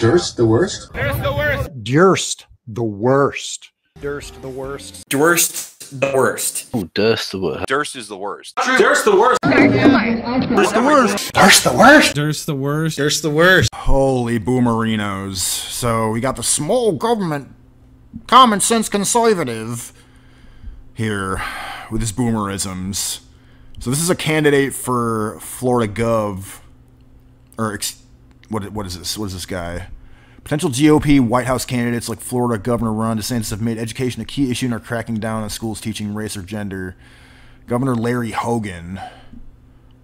Durst the worst? Durst the worst. Durst the worst. Durst the worst. Durst the worst. Oh, Durst the worst. Durst is the worst. Durst the worst. Durst the worst. Durst the worst? Durst the worst. Durst the worst. Holy boomerinos. So we got the small government, common sense conservative here with his boomerisms. So this is a candidate for Florida Gov, or what is this? What is this guy? Potential GOP White House candidates like Florida Governor Ron DeSantis have made education a key issue and are cracking down on schools teaching race or gender. Governor Larry Hogan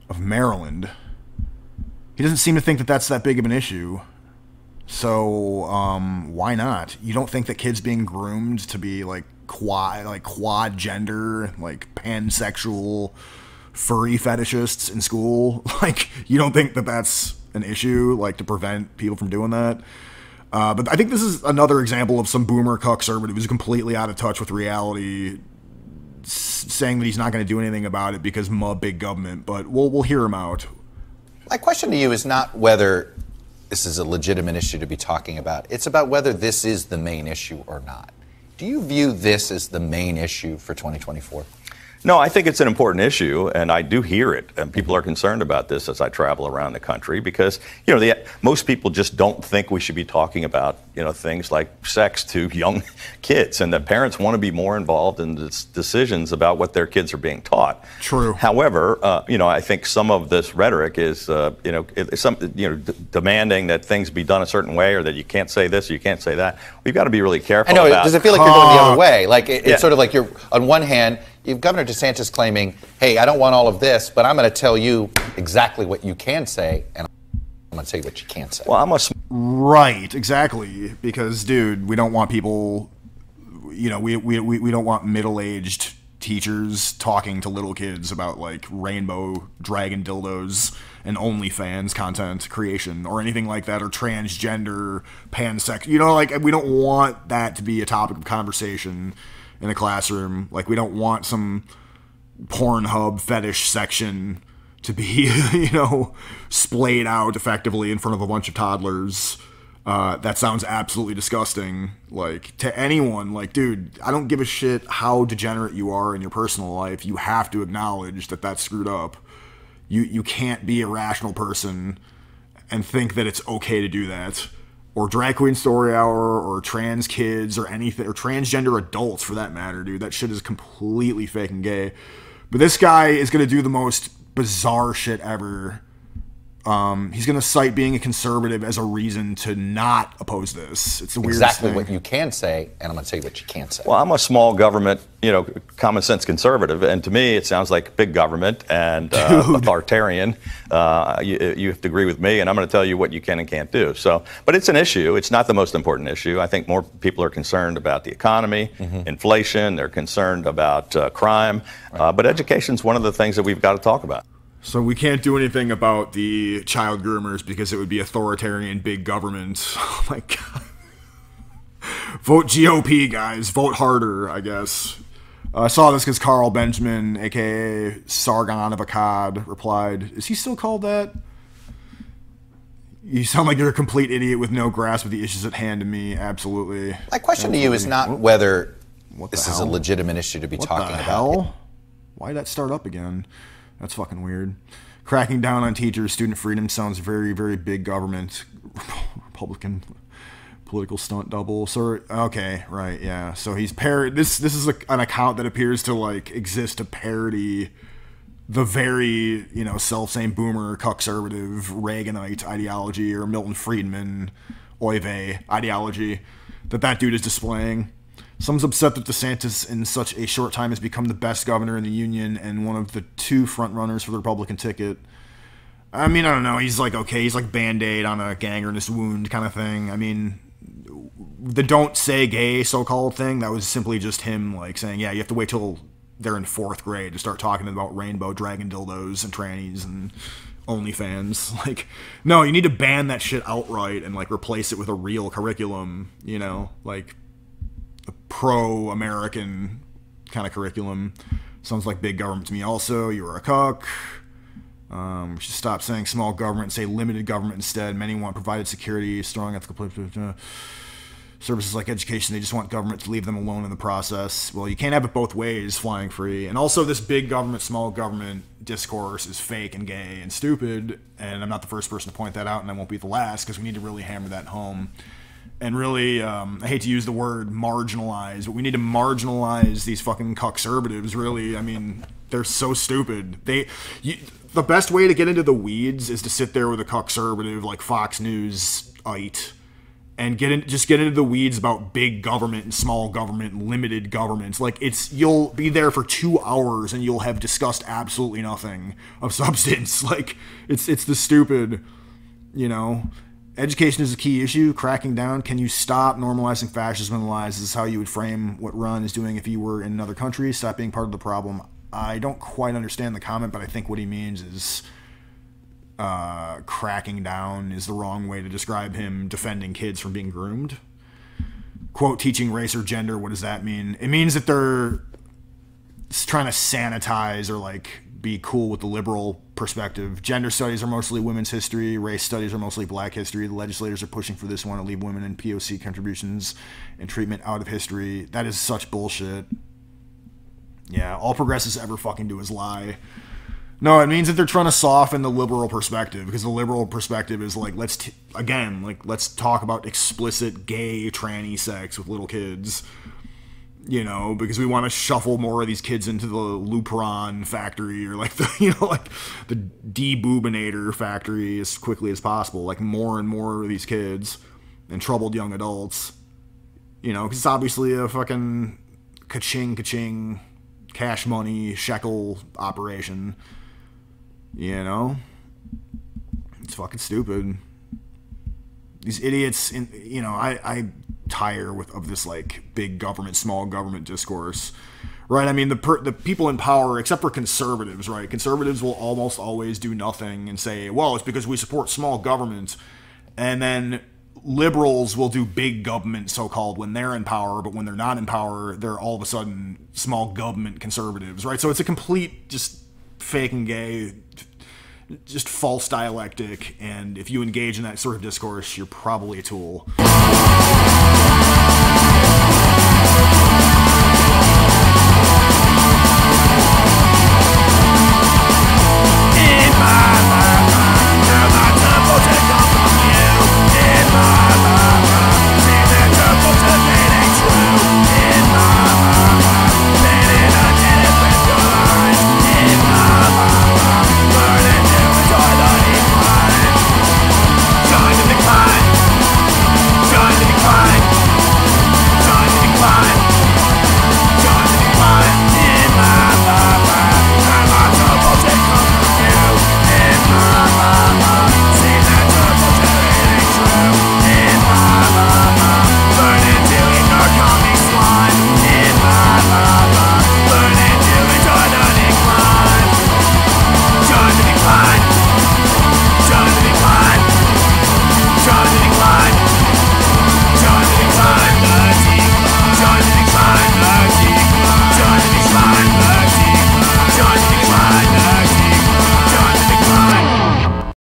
of Maryland, he doesn't seem to think that that's that big of an issue. So why not? You don't think that kids being groomed to be like quad gender, like pansexual, furry fetishists in school, like you don't think that that's an issue, like to prevent people from doing that? But I think this is another example of some boomer conservative who's completely out of touch with reality, saying that he's not going to do anything about it because big government. But we'll hear him out. My question to you is not whether this is a legitimate issue to be talking about. It's about whether this is the main issue or not. Do you view this as the main issue for 2024? No, I think it's an important issue, and I do hear it, and people are concerned about this as I travel around the country because, most people just don't think we should be talking about, things like sex to young kids, and that parents want to be more involved in decisions about what their kids are being taught. True. However, I think some of this rhetoric is, demanding that things be done a certain way, or that you can't say this or you can't say that. We've got to be really careful. I know. About, does it feel like you're going the other way? Like it's sort of like you're on one hand. You've Governor DeSantis claiming, hey, I don't want all of this, but I'm going to tell you exactly what you can say, and I'm going to tell you what you can't say. Well, Right, exactly. Because, dude, we don't want people, we don't want middle-aged teachers talking to little kids about, like, rainbow dragon dildos and OnlyFans content creation or anything like that, or transgender, pansex. We don't want that to be a topic of conversation in the classroom. Like, we don't want some Pornhub fetish section to be, splayed out effectively in front of a bunch of toddlers. That sounds absolutely disgusting. Like, to anyone, like, dude, I don't give a shit how degenerate you are in your personal life. You have to acknowledge that that's screwed up. You can't be a rational person and think that it's okay to do that. Or Drag Queen Story Hour, or trans kids, or anything, or transgender adults for that matter, dude. That shit is completely fake and gay. But this guy is going to do the most bizarre shit ever. He's going to cite being a conservative as a reason to not oppose this. It's the weirdest exactly thing. What you can say, and I'm going to tell you what you can't say. Well, I'm a small government, common sense conservative, and to me it sounds like big government and authoritarian. You have to agree with me, and I'm going to tell you what you can and can't do. So, but it's an issue. It's not the most important issue. I think more people are concerned about the economy, inflation. They're concerned about crime. But education's one of the things that we've got to talk about. So we can't do anything about the child groomers because it would be authoritarian big government. Oh my God. Vote GOP, guys. Vote harder, I guess. I saw this because Carl Benjamin, a.k.a. Sargon of Akkad, replied, is he still called that? You sound like you're a complete idiot with no grasp of the issues at hand to me. Absolutely. My question to you is not whether this is a legitimate issue to be talking about. Hell? Why did that start up again? That's fucking weird. Cracking down on teachers, student freedom sounds very, very big government. Republican political stunt double. So, okay, right, yeah. So he's this is an account that appears to like exist to parody the very, self-same boomer, conservative, Reaganite ideology, or Milton Friedman, oy vey ideology that dude is displaying. Some's upset that DeSantis in such a short time has become the best governor in the union and one of the two front runners for the Republican ticket. I mean, I don't know. He's like, okay, he's like Band-Aid on a gangrenous wound kind of thing. I mean, the don't say gay so-called thing, that was simply just him like saying, yeah, you have to wait till they're in 4th grade to start talking about rainbow dragon dildos and trannies and OnlyFans. Like, no, you need to ban that shit outright and like replace it with a real curriculum, like a pro-American kind of curriculum. Sounds like big government to me also. You're a cuck. We should stop saying small government and say limited government instead. Many want provided security, strong ethical services like education. They just want government to leave them alone in the process. Well, you can't have it both ways, flying free. And also this big government, small government discourse is fake and gay and stupid. And I'm not the first person to point that out, and I won't be the last, because we need to really hammer that home. And really, I hate to use the word marginalize, but we need to marginalize these fucking conservatives, really. I mean, they're so stupid. The best way to get into the weeds is to sit there with a conservative like Fox News-ite and just get into the weeds about big government and small government and limited governments. Like, you'll be there for 2 hours and you'll have discussed absolutely nothing of substance. Like, it's the stupid, you know. Education is a key issue. Cracking down. Can you stop normalizing fascism and lies? This is how you would frame what Ron is doing if you were in another country. Stop being part of the problem. I don't quite understand the comment, but I think what he means is cracking down is the wrong way to describe him defending kids from being groomed. Quote, teaching race or gender, what does that mean? It means that they're trying to sanitize or like be cool with the liberal perspective. Gender studies are mostly women's history. Race studies are mostly black history. The legislators are pushing for this one to leave women and POC contributions and treatment out of history. That is such bullshit. Yeah, all progressives ever fucking do is lie. No, it means that they're trying to soften the liberal perspective, because the liberal perspective is like, let's talk about explicit gay tranny sex with little kids, you know, because we want to shuffle more of these kids into the Lupron factory or like the deboobinator factory as quickly as possible, like more and more of these kids and troubled young adults, you know, because it's obviously a fucking ka-ching, cash money, shekel operation. You know? It's fucking stupid. These idiots, you know, I tire of this, like, big government, small government discourse. Right? I mean, the people in power, except for conservatives, right? Conservatives will almost always do nothing and say, well, it's because we support small government. And then liberals will do big government, so-called, when they're in power, but when they're not in power, they're all of a sudden small government conservatives, right? So it's a complete, just fake and gay, just false dialectic, and if you engage in that sort of discourse, you're probably a tool.